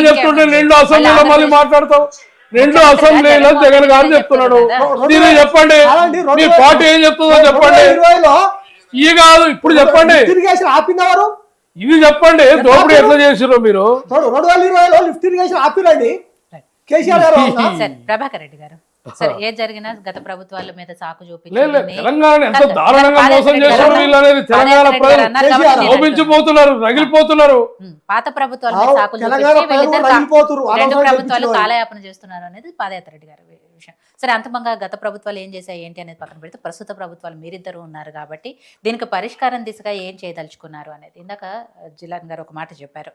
చెప్తుంటే రెండు అసెంబ్లీలో మళ్ళీ మాట్లాడతావు. రెండు అసెంబ్లీలో జగన్ గారు చెప్తున్నాడు. మీరు చెప్పండి, మీ పార్టీ ఏం చెప్తుందో చెప్పండి. ఇవి కాదు, ఇప్పుడు చెప్పండి, ఇవి చెప్పండి. దోపిడీ ఎట్లా చేసిరో మీరు. 2020లో లిఫ్ట్ ఇరిగేషన్ ఆపిరండి కేసీఆర్ గారు. ప్రభాకర్ రెడ్డి గారు, సరే ఏది జరిగినా గత ప్రభుత్వాల మీద సాకు తెలంగాణ ఎంత దారుణంగా మోసం చేశారు వీళ్ళు అనేది తెలంగాణ ప్రజలు లోపించిపోతున్నారు, రగిలిపోతున్నారు. పాత ప్రభుత్వాల మీద సాకు రెండు ప్రభుత్వాలు కాలయాపన చేస్తున్నారు అనేది పాదయాత్ర రెడ్డి గారి విషయం. సరే, అంతిమంగా గత ప్రభుత్వాలు ఏం చేశాయి ఏంటి అనేది పక్కన పెడితే ప్రస్తుత ప్రభుత్వాలు మీరిద్దరు ఉన్నారు కాబట్టి దీనికి పరిష్కారం దిశగా ఏం చేయదలుచుకున్నారు అనేది ఇందాక జిలాన్ గారు ఒక మాట చెప్పారు.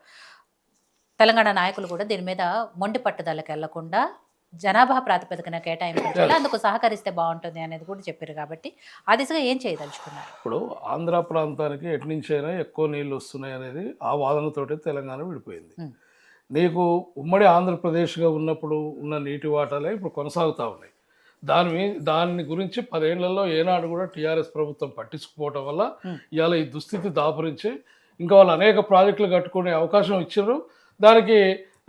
తెలంగాణ నాయకులు కూడా దీని మీద మొండి పట్టుదలకు వెళ్లకుండా జనాభా ప్రాతిపదికన కేటాయించాలి, అందుకు సహకరిస్తే బాగుంటుంది అనేది కూడా చెప్పారు. కాబట్టి ఆ దిశగా ఏం చేయదలుచుకున్నారు? ఇప్పుడు ఆంధ్ర ప్రాంతానికి ఎటు నుంచి అయినా ఎక్కువ నీళ్ళు వస్తున్నాయి అనేది ఆ వాదనతోటి తెలంగాణ విడిపోయింది. నీకు ఉమ్మడి ఆంధ్రప్రదేశ్గా ఉన్నప్పుడు ఉన్న నీటి వాటాలే ఇప్పుడు కొనసాగుతూ ఉన్నాయి. దాని గురించి 10 ఏళ్లలో ఏనాడు కూడా టీఆర్ఎస్ ప్రభుత్వం పట్టించుకోవటం వల్ల ఇవాళ ఈ దుస్థితి దాపురించి ఇంకా వాళ్ళు అనేక ప్రాజెక్టులు కట్టుకునే అవకాశం ఇచ్చారు. దానికి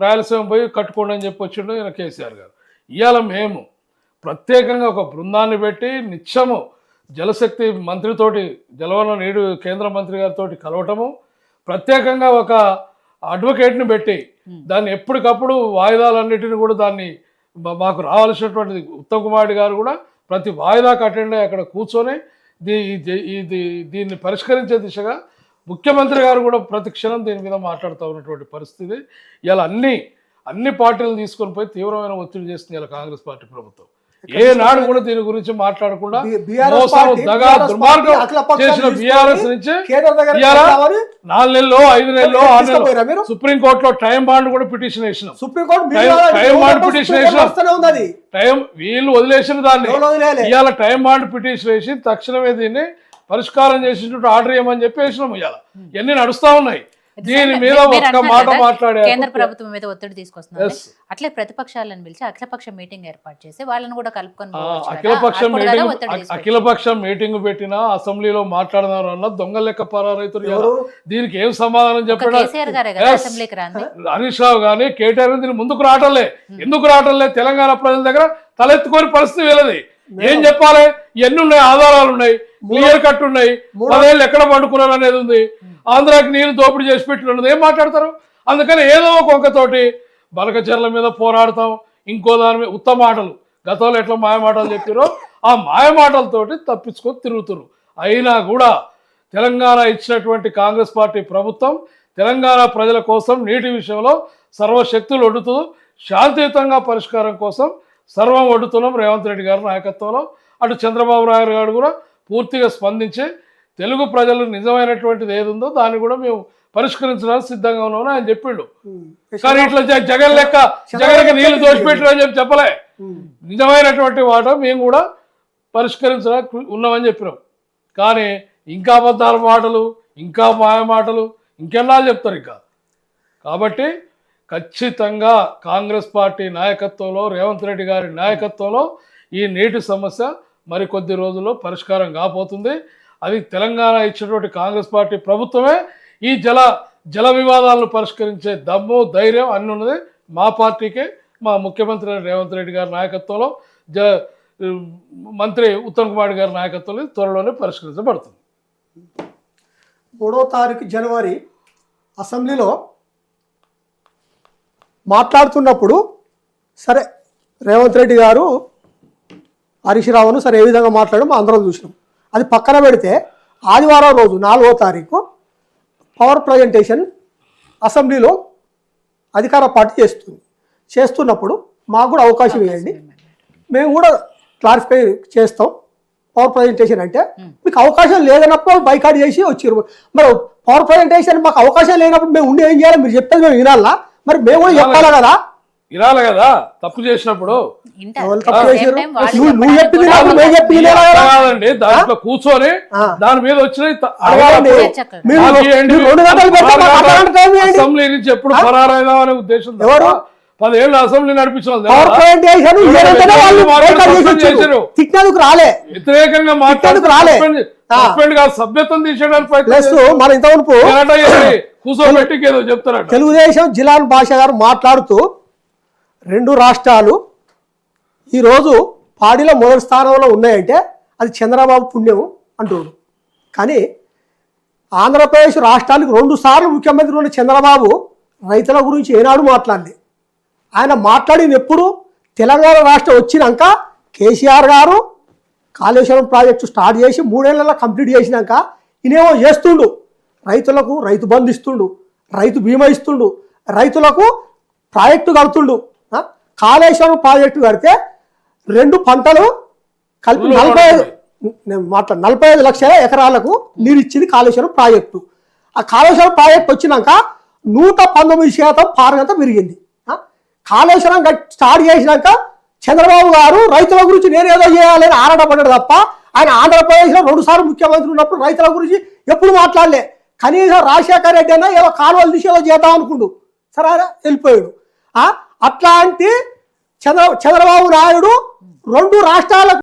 రాయలసీమ పోయి కట్టుకోండి అని చెప్పి వచ్చిండు ఈయన కేసీఆర్ గారు. ఇవాళ మేము ప్రత్యేకంగా ఒక బృందాన్ని పెట్టి నిత్యము జలశక్తి మంత్రితోటి, జలవనరుల నీరు కేంద్ర మంత్రి గారితో కలవటము, ప్రత్యేకంగా ఒక అడ్వకేట్ని పెట్టి దాన్ని ఎప్పటికప్పుడు వాయిదాలన్నిటిని కూడా దాన్ని మాకు రావాల్సినటువంటి ఉత్తమ్ కుమార్ గారు కూడా ప్రతి వాయిదాకు అటెండ్ అయ్యి అక్కడ కూర్చొని దీన్ని పరిష్కరించే దిశగా ముఖ్యమంత్రి గారు కూడా ప్రతి క్షణం దీని మీద మాట్లాడుతూ ఉన్నటువంటి పరిస్థితి. ఇలా అన్ని పార్టీలను తీసుకొని పోయి తీవ్రమైన ఒత్తిడి చేస్తుంది ఇలా కాంగ్రెస్ పార్టీ ప్రభుత్వం. ఏనాడు కూడా దీని గురించి మాట్లాడకుండా చేసిన బీఆర్ఎస్ నుంచి 4 నెలల్లో 5 నెలల్లో 6 నెలల్లో సుప్రీంకోర్టులో టైం బాండ్ కూడా పిటిషన్ వేసినాం. టైం బాండ్ పిటిషన్ వేసినాం. వీళ్ళు వదిలేసిన దాన్ని ఇవాళ టైం బాండ్ పిటిషన్ వేసి తక్షణమే దీన్ని పరిష్కారం చేసినట్టు ఆర్డర్ చేయమని చెప్పి వేసినాం. ఇవాళ ఇవన్నీ నడుస్తా ఉన్నాయి. దీని మీద ఒక్క మాట మాట్లాడే కేంద్ర ప్రభుత్వం మీద ఒత్తిడి తీసుకొస్తున్నారు. అట్లే ప్రతిపక్షాలను పిలిచి అఖిలపక్ష మీటింగ్ ఏర్పాటు చేసి వాళ్ళని కూడా కలుపుకొని అఖిలపక్షం మీటింగ్ పెట్టినా అసెంబ్లీలో మాట్లాడదాం అన్న దొంగ లెక్క పరారైతులు. దీనికి ఏం సమాధానం చెప్పాడు హరీష్ రావు గానీ కేటీఆర్ దీన్ని ముందుకు రావటంలే. ఎందుకు రావటంలే? తెలంగాణ ప్రజల దగ్గర తలెత్తుకోని పరిస్థితి వీళ్ళది. ఏం చెప్పాలి? ఎన్ని ఉన్నాయి? ఆధారాలు ఉన్నాయి, క్లియర్ కట్ ఉన్నాయి. 10 ఏళ్ళు ఎక్కడ పండుకున్నారు అనేది ఉంది. ఆంధ్రాకి నీళ్ళు దోపిడీ చేసి పెట్టినది ఏం మాట్లాడతారు? అందుకని ఏదో ఒక వంకతోటి బలకచెర్ల మీద పోరాడతాం, ఇంకో దాని మీద ఉత్తమ మాటలు, గతంలో ఎట్లా మాయమాటలు చెప్పారో ఆ మాయమాటలతోటి తప్పించుకొని తిరుగుతున్నారు. అయినా కూడా తెలంగాణ ఇచ్చినటువంటి కాంగ్రెస్ పార్టీ ప్రభుత్వం తెలంగాణ ప్రజల కోసం నీటి విషయంలో సర్వశక్తులు ఒడ్డుతూ శాంతియుతంగా పరిష్కారం కోసం సర్వం ఒడ్డుతున్నాం. రేవంత్ రెడ్డి గారి నాయకత్వంలో అటు చంద్రబాబు నాయుడు గారు కూడా పూర్తిగా స్పందించి తెలుగు ప్రజలు నిజమైనటువంటిది ఏది ఉందో దాన్ని కూడా మేము పరిష్కరించడానికి సిద్ధంగా ఉన్నామని ఆయన చెప్పిండు. కానీ ఇట్లా జగన్కి నీళ్లు దోషిపెట్టారు అని చెప్పలే. నిజమైనటువంటి మాట మేము కూడా పరిష్కరించడానికి ఉన్నామని చెప్పినాం. కానీ ఇంకా అబద్ధాల మాటలు, ఇంకా మాయ మాటలు ఇంకెన్నాళ్ళు చెప్తారు ఇంకా. కాబట్టి ఖచ్చితంగా కాంగ్రెస్ పార్టీ నాయకత్వంలో, రేవంత్ రెడ్డి గారి నాయకత్వంలో ఈ నీటి సమస్య మరికొద్ది రోజుల్లో పరిష్కారం కాబోతుంది. అది తెలంగాణ ఇచ్చినటువంటి కాంగ్రెస్ పార్టీ ప్రభుత్వమే ఈ జల వివాదాలను పరిష్కరించే దమ్ము, ధైర్యం అన్నీ ఉన్నది మా పార్టీకే. మా ముఖ్యమంత్రి రేవంత్ రెడ్డి గారి నాయకత్వంలో, మంత్రి ఉత్తమ్ కుమార్ గారి నాయకత్వంలో త్వరలోనే పరిష్కరించబడుతుంది. 3వ తారీఖు జనవరి అసెంబ్లీలో మాట్లాడుతున్నప్పుడు సరే రేవంత్ రెడ్డి గారు హరీష్ రావును సరే ఏ విధంగా మాట్లాడడం అందరం చూసినాం. అది పక్కన పెడితే ఆదివారం రోజు 4వ తారీఖు పవర్ ప్రజెంటేషన్ అసెంబ్లీలో అధికార పార్టీ చేస్తున్నప్పుడు మాకు కూడా అవకాశం ఇవ్వండి, మేము కూడా క్లారిఫై చేస్తాం. పవర్ ప్రజెంటేషన్ అంటే మీకు అవకాశం లేదన్నప్పుడు బైకాట్ చేసి వచ్చారు. మరి పవర్ ప్రజెంటేషన్ మాకు అవకాశం లేనప్పుడు మేము ఉండి ఏం చేయాలి? మీరు చెప్పేది మేము వినాలా? మరి మేము కూడా చెప్పాలి కదా. వినాలి కదా. తప్పు చేసినప్పుడు దాంట్లో కూర్చొని దాని మీద వచ్చినాయి అసెంబ్లీ నుంచి ఎప్పుడు ఫరారైదా అనే ఉద్దేశం. 10 ఏళ్ళు అసెంబ్లీ నడిపించిన వ్యతిరేకంగా సస్పెండ్ కాదు, సభ్యత్వం తీసేయడానికి ప్రయత్నం ప్లస్ మన ఇంతవరకు కూర్చోబెట్టి ఏదో చెప్తారట. తెలుగుదేశం జిలాన్ భాష గారు మాట్లాడుతూ 2 రాష్ట్రాలు ఈరోజు పాడిలో మొదటి స్థానంలో ఉన్నాయంటే అది చంద్రబాబు పుణ్యం అంటున్నాడు. కానీ ఆంధ్రప్రదేశ్ రాష్ట్రానికి 2 సార్లు ముఖ్యమంత్రి ఉన్న చంద్రబాబు రైతుల గురించి ఏనాడు మాట్లాడలే. ఆయన మాట్లాడింది ఎప్పుడు తెలంగాణ రాష్ట్రం వచ్చినాక కేసీఆర్ గారు కాళేశ్వరం ప్రాజెక్టు స్టార్ట్ చేసి 3 ఏళ్లలో కంప్లీట్ చేసినాక ఈయనేమో చేస్తుండు, రైతులకు రైతు బంధు ఇస్తుండు, రైతు బీమా ఇస్తుండు, రైతులకు ప్రాజెక్టు కడుతుండు. కాళేశ్వరం ప్రాజెక్టు కడితే 2 పంటలు కలిపి 45 లక్షల ఎకరాలకు నీరు ఇచ్చింది కాళేశ్వరం ప్రాజెక్టు. ఆ కాళేశ్వరం ప్రాజెక్టు వచ్చినాక 119% పారగంత పెరిగింది. కాళేశ్వరం స్టార్ట్ చేసినాక చంద్రబాబు గారు రైతుల గురించి నేనేదో చేయాలని ఆరాటపడ్డాడు తప్ప ఆయన ఆంధ్రప్రదేశ్లో 2 సార్లు ముఖ్యమంత్రి ఉన్నప్పుడు రైతుల గురించి ఎప్పుడు మాట్లాడలే. కనీసం రాజశేఖర రెడ్డి అయినా ఏదో కాలువలు తీసి ఏదో చేద్దాం అనుకుండు, సరే ఆయన వెళ్ళిపోయాడు. అట్లాంటి చంద్రబాబు నాయుడు 2 రాష్ట్రాలకు